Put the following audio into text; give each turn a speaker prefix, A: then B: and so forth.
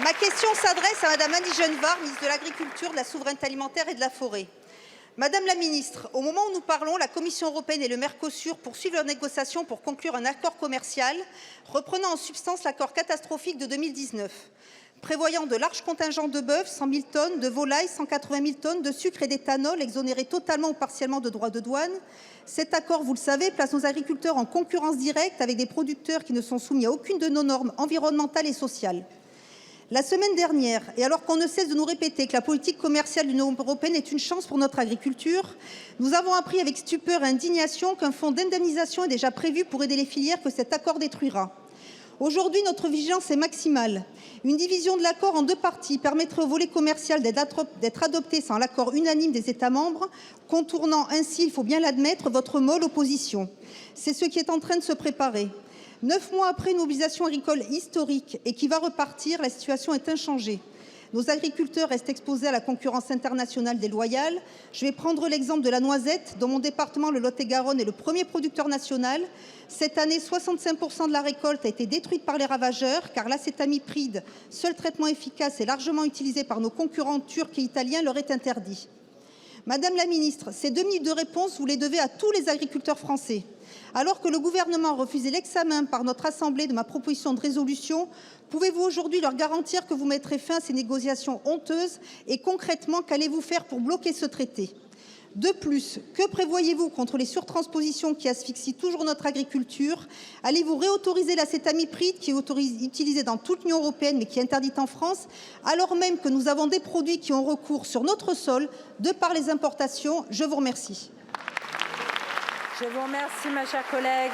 A: Ma question s'adresse à Madame Annie Genevard, ministre de l'Agriculture, de la Souveraineté alimentaire et de la Forêt. Madame la ministre, au moment où nous parlons, la Commission européenne et le Mercosur poursuivent leurs négociations pour conclure un accord commercial reprenant en substance l'accord catastrophique de 2019, prévoyant de larges contingents de bœuf, 100 000 tonnes, de volailles, 180 000 tonnes, de sucre et d'éthanol exonérés totalement ou partiellement de droits de douane. Cet accord, vous le savez, place nos agriculteurs en concurrence directe avec des producteurs qui ne sont soumis à aucune de nos normes environnementales et sociales. La semaine dernière, et alors qu'on ne cesse de nous répéter que la politique commerciale de l'Union européenne est une chance pour notre agriculture, nous avons appris avec stupeur et indignation qu'un fonds d'indemnisation est déjà prévu pour aider les filières que cet accord détruira. Aujourd'hui, notre vigilance est maximale. Une division de l'accord en deux parties permettrait au volet commercial d'être adopté sans l'accord unanime des États membres, contournant ainsi, il faut bien l'admettre, votre molle opposition. C'est ce qui est en train de se préparer. 9 mois après une mobilisation agricole historique et qui va repartir, la situation est inchangée. Nos agriculteurs restent exposés à la concurrence internationale déloyale. Je vais prendre l'exemple de la noisette, dont mon département, le Lot-et-Garonne, est le premier producteur national. Cette année, 65% de la récolte a été détruite par les ravageurs, car l'acétamipride, seul traitement efficace et largement utilisé par nos concurrents turcs et italiens, leur est interdit. Madame la ministre, ces 2 minutes de réponse, vous les devez à tous les agriculteurs français. Alors que le gouvernement a refusé l'examen par notre Assemblée de ma proposition de résolution, pouvez-vous aujourd'hui leur garantir que vous mettrez fin à ces négociations honteuses et concrètement, qu'allez-vous faire pour bloquer ce traité? De plus, que prévoyez-vous contre les surtranspositions qui asphyxient toujours notre agriculture? Allez-vous réautoriser l'acétamipride qui est utilisé dans toute l'Union européenne mais qui est interdite en France, alors même que nous avons des produits qui ont recours sur notre sol de par les importations? Je vous remercie.
B: Je vous remercie, ma chère collègue.